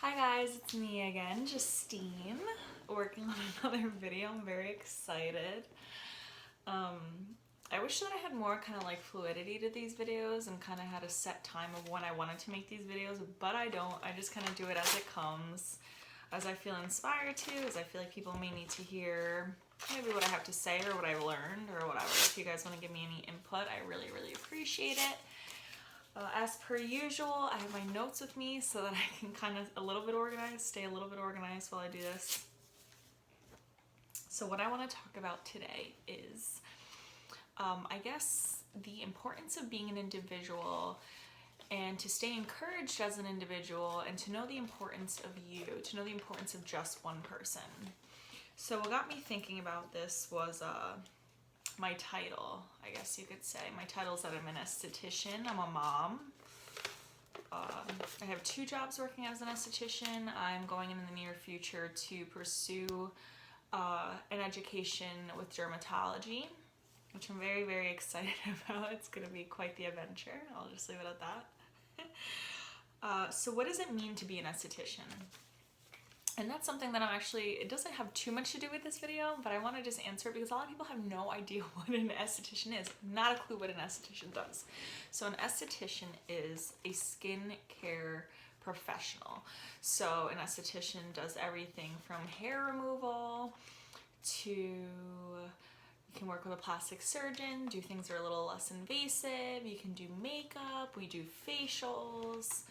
Hi guys, it's me again, Justine, working on another video. I'm very excited. I wish that I had more kind of like fluidity to these videos and kind of had a set time of when I wanted to make these videos, but I don't. I just kind of do it as it comes, as I feel inspired to, as I feel like people may need to hear maybe what I have to say or what I learned or whatever. If you guys want to give me any input, I really, really appreciate it. As per usual, I have my notes with me so that I can kind of stay a little bit organized while I do this. So what I want to talk about today is, I guess, the importance of being an individual and to stay encouraged as an individual and to know the importance of you, to know the importance of just one person. So what got me thinking about this was my title, I guess you could say. My title is that I'm an esthetician. I'm a mom. I have 2 jobs working as an esthetician. I'm going in the near future to pursue an education with dermatology, which I'm very, very excited about. It's going to be quite the adventure. I'll just leave it at that. So what does it mean to be an esthetician? And that's something that it doesn't have too much to do with this video, but I want to just answer it because a lot of people have no idea what an esthetician is. Not a clue what an esthetician does. So an esthetician is a skincare professional. So an esthetician does everything from hair removal to, you can work with a plastic surgeon, do things that are a little less invasive. You can do makeup, we do facials.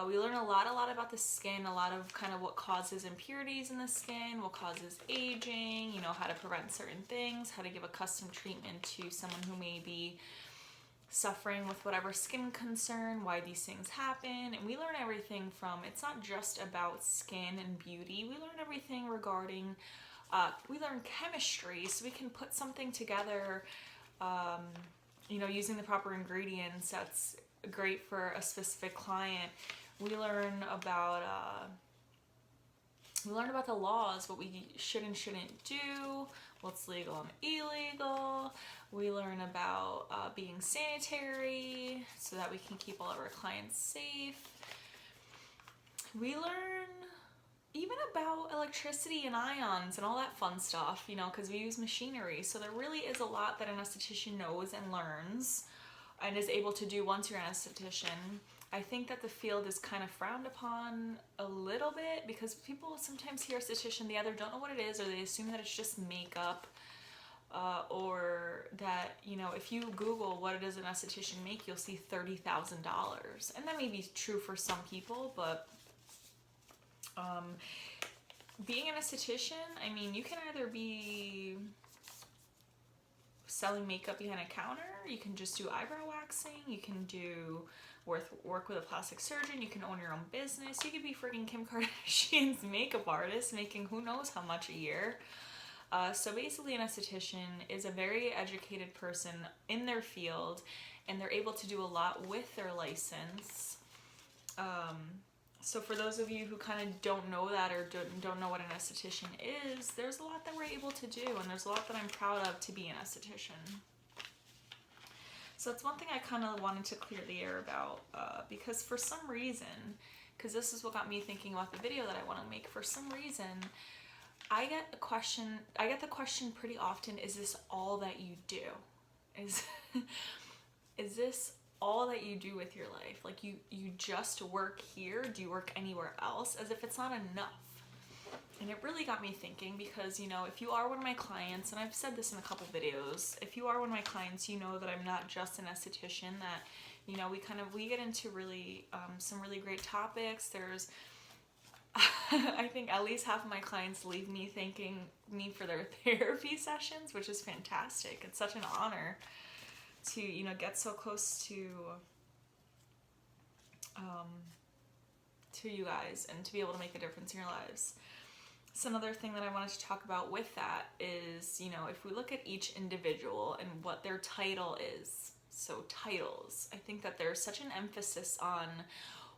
We learn a lot about the skin, a lot of kind of what causes impurities in the skin, what causes aging, you know, how to prevent certain things, how to give a custom treatment to someone who may be suffering with whatever skin concern, why these things happen. And we learn everything from, it's not just about skin and beauty, we learn everything regarding, we learn chemistry, so we can put something together, you know, using the proper ingredients that's great for a specific client. We learn about the laws, what we should and shouldn't do, what's legal and illegal. We learn about being sanitary so that we can keep all of our clients safe. We learn even about electricity and ions and all that fun stuff, you know, because we use machinery. So there really is a lot that an esthetician knows and learns and is able to do once you're an esthetician. I think that the field is kind of frowned upon a little bit because people sometimes hear esthetician, they either don't know what it is or they assume that it's just makeup, or that, you know, if you Google what does an esthetician make, you'll see $30,000. And that may be true for some people, but being an esthetician, I mean, you can either be selling makeup behind a counter, you can just do eyebrow waxing, you can do work with a plastic surgeon, you can own your own business, you could be freaking Kim Kardashian's makeup artist making who knows how much a year. So basically an esthetician is a very educated person in their field and they're able to do a lot with their license. So for those of you who kind of don't know that or don't know what an esthetician is, there's a lot that we're able to do and there's a lot that I'm proud of to be an esthetician. So that's one thing I kind of wanted to clear the air about because for some reason, because this is what got me thinking about the video that I want to make, for some reason, I get the question pretty often, is this all that you do? Is this all that you do with your life? Like you just work here? Do you work anywhere else? As if it's not enough. And it really got me thinking because, you know, if you are one of my clients, and I've said this in a couple videos, if you are one of my clients, you know that I'm not just an esthetician, that, you know, we get into really, some really great topics. There's, I think at least half of my clients leave me thanking me for their therapy sessions, which is fantastic. It's such an honor to, you know, get so close to you guys and to be able to make a difference in your lives. So another thing that I wanted to talk about with that is, you know, if we look at each individual and what their title is, so titles, I think that there's such an emphasis on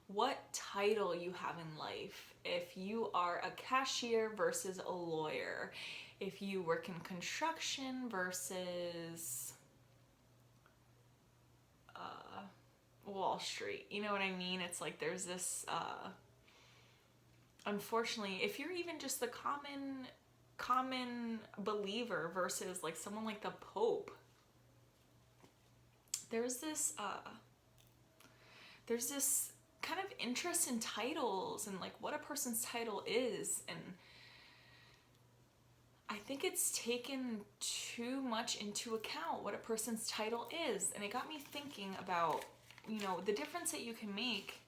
what title you have in life. If you are a cashier versus a lawyer, if you work in construction versus Wall Street, you know what I mean? It's like there's this unfortunately, if you're even just the common believer versus like someone like the Pope, there's this kind of interest in titles and like what a person's title is, and I think it's taken too much into account what a person's title is. And it got me thinking about, the difference that you can make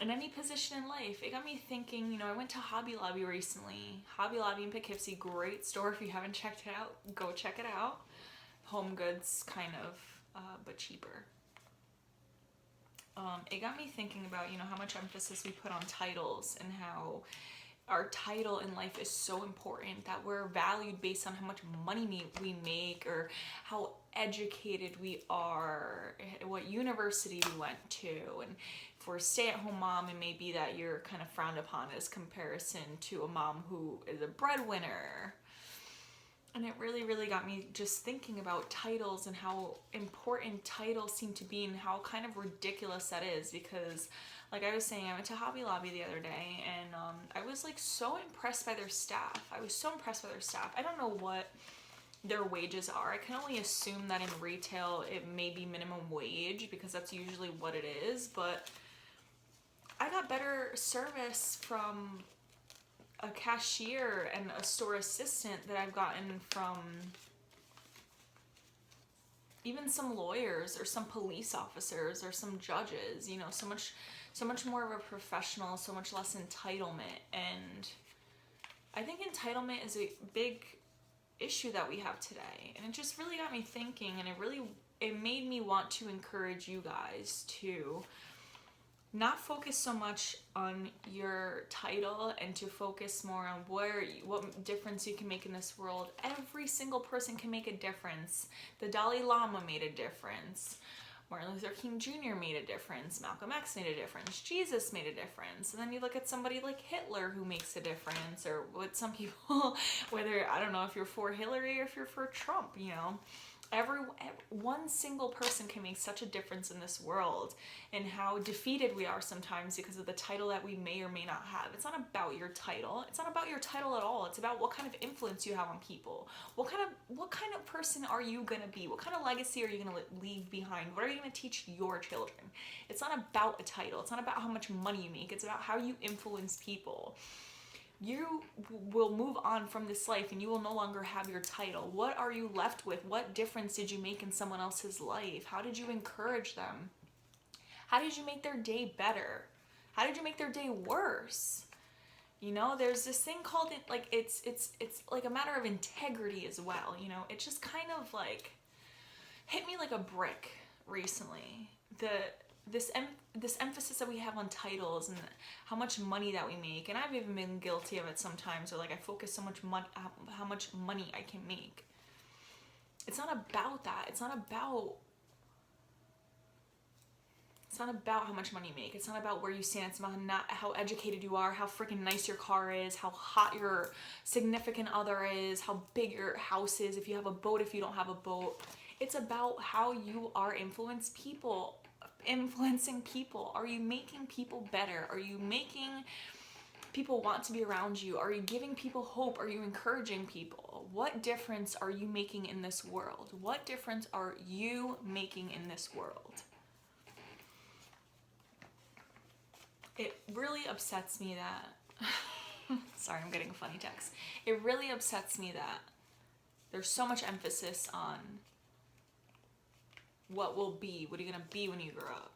in any position in life. It got me thinking, I went to Hobby Lobby recently. Hobby Lobby in Poughkeepsie, great store. If you haven't checked it out, go check it out. Home goods, kind of, but cheaper. It got me thinking about, how much emphasis we put on titles and how our title in life is so important, that we're valued based on how much money we make, or how educated we are, what university we went to. And if we're a stay-at-home mom, it may be that you're kind of frowned upon as comparison to a mom who is a breadwinner. And it really, really got me just thinking about titles and how important titles seem to be, and how kind of ridiculous that is. Because like I was saying, I went to Hobby Lobby the other day, and I was like so impressed by their staff. I don't know what their wages are. I can only assume that in retail it may be minimum wage, because that's usually what it is. But I got better service from a cashier and a store assistant that I've gotten from even some lawyers or some police officers or some judges. So much more of a professional, so much less entitlement. And I think entitlement is a big issue that we have today. And it just really got me thinking, and it made me want to encourage you guys to not focus so much on your title, and to focus more on what difference you can make in this world. Every single person can make a difference. The Dalai Lama made a difference. Martin Luther King Jr. made a difference. Malcolm X made a difference. Jesus made a difference. And then you look at somebody like Hitler who makes a difference, or what some people, whether, I don't know if you're for Hillary or if you're for Trump, one single person can make such a difference in this world, and how defeated we are sometimes because of the title that we may or may not have. It's not about your title. It's not about your title at all. It's about what kind of influence you have on people. What kind of person are you going to be? What kind of legacy are you going to leave behind? What are you going to teach your children? It's not about a title. It's not about how much money you make. It's about how you influence people. You will move on from this life, and you will no longer have your title. What are you left with? What difference did you make in someone else's life? How did you encourage them? How did you make their day better? How did you make their day worse? There's this thing called it, like, it's like a matter of integrity as well. It just kind of like hit me like a brick recently. This emphasis that we have on titles and how much money that we make, and I've even been guilty of it sometimes, or like I focus so much how much money I can make. It's not about that. It's not about how much money you make. It's not about where you stand. It's about not how educated you are, how freaking nice your car is, how hot your significant other is, how big your house is, if you have a boat, if you don't have a boat. It's about how you are influencing people. Are you making people better? Are you making people want to be around you? Are you giving people hope? Are you encouraging people? What difference are you making in this world? What difference are you making in this world? It really upsets me that sorry, I'm getting a funny text. It really upsets me that there's so much emphasis on what are you going to be when you grow up?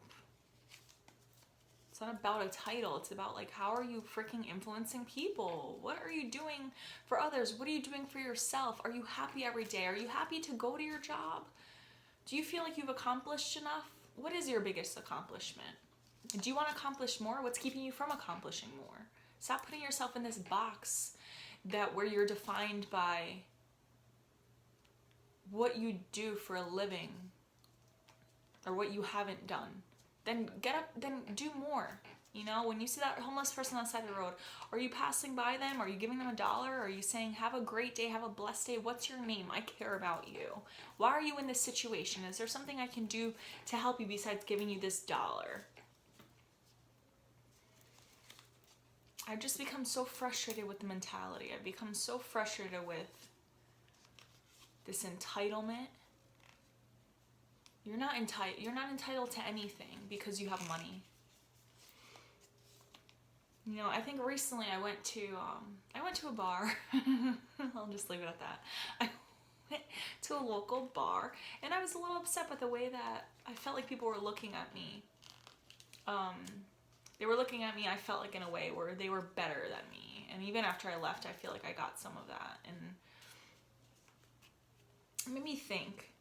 It's not about a title. It's about, like, how are you freaking influencing people? What are you doing for others? What are you doing for yourself? Are you happy every day? Are you happy to go to your job? Do you feel like you've accomplished enough? What is your biggest accomplishment? Do you want to accomplish more? What's keeping you from accomplishing more? Stop putting yourself in this box where you're defined by what you do for a living, or what you haven't done. Then get up, then do more. When you see that homeless person on the side of the road, are you passing by them? Are you giving them $1? Are you saying, have a great day, have a blessed day? What's your name? I care about you. Why are you in this situation? Is there something I can do to help you besides giving you this $1? I've just become so frustrated with the mentality. I've become so frustrated with this entitlement. You're not entitled to anything because you have money. You know, I think recently I went to a bar. I'll just leave it at that. I went to a local bar, and I was a little upset with the way that I felt like people were looking at me. They were looking at me, I felt like, in a way where they were better than me. And even after I left, I feel like I got some of that. And it made me think,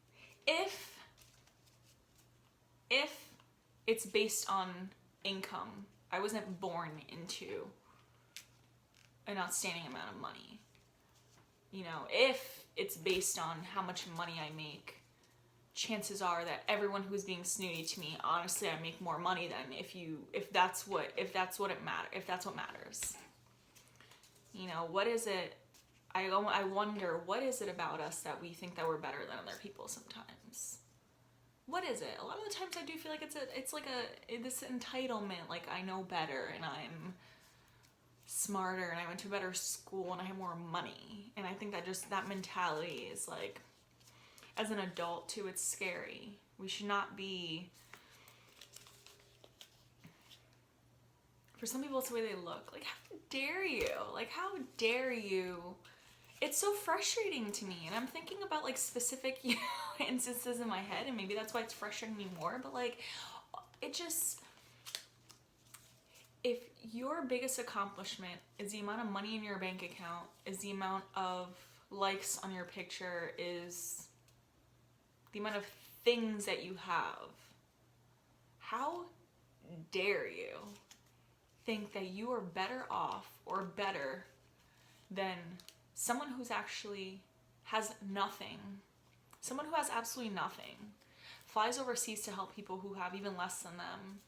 if it's based on income, I wasn't born into an outstanding amount of money. You know, if it's based on how much money I make, chances are that everyone who's being snooty to me, honestly, I make more money than if that's what matters. You know, what is it? I wonder, what is it about us that we think that we're better than other people sometimes? What is it? A lot of the times I do feel like it's like this entitlement, like I know better and I'm smarter and I went to a better school and I have more money. And I think that mentality is like, as an adult too, it's scary. We should not be, for some people it's the way they look. Like, how dare you? Like, how dare you? It's so frustrating to me. And I'm thinking about like specific, you know, instances in my head, and maybe that's why it's frustrating me more, but like, it just, if your biggest accomplishment is the amount of money in your bank account, is the amount of likes on your picture, is the amount of things that you have, how dare you think that you are better off or better than someone who's actually has nothing, someone who has absolutely nothing, flies overseas to help people who have even less than them,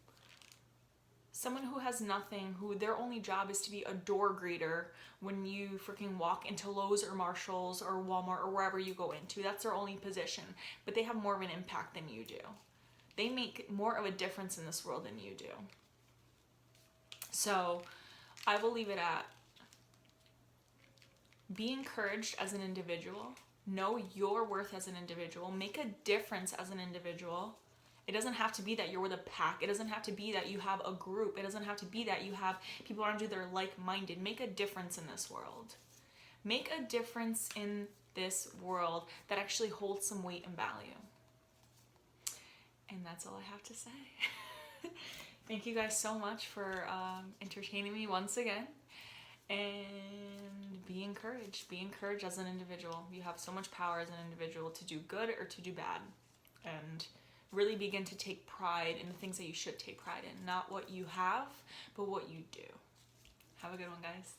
someone who has nothing, who their only job is to be a door greeter when you freaking walk into Lowe's or Marshall's or Walmart or wherever you go into. That's their only position, but they have more of an impact than you do. They make more of a difference in this world than you do. So I will leave it at, be encouraged as an individual, know your worth as an individual, make a difference as an individual. It doesn't have to be that you're with a pack. It doesn't have to be that you have a group. It doesn't have to be that you have people around you that are like-minded. Make a difference in this world. Make a difference in this world that actually holds some weight and value. And that's all I have to say. Thank you guys so much for entertaining me once again. And be encouraged. Be encouraged as an individual. You have so much power as an individual to do good or to do bad. And really begin to take pride in the things that you should take pride in. Not what you have, but what you do. Have a good one, guys.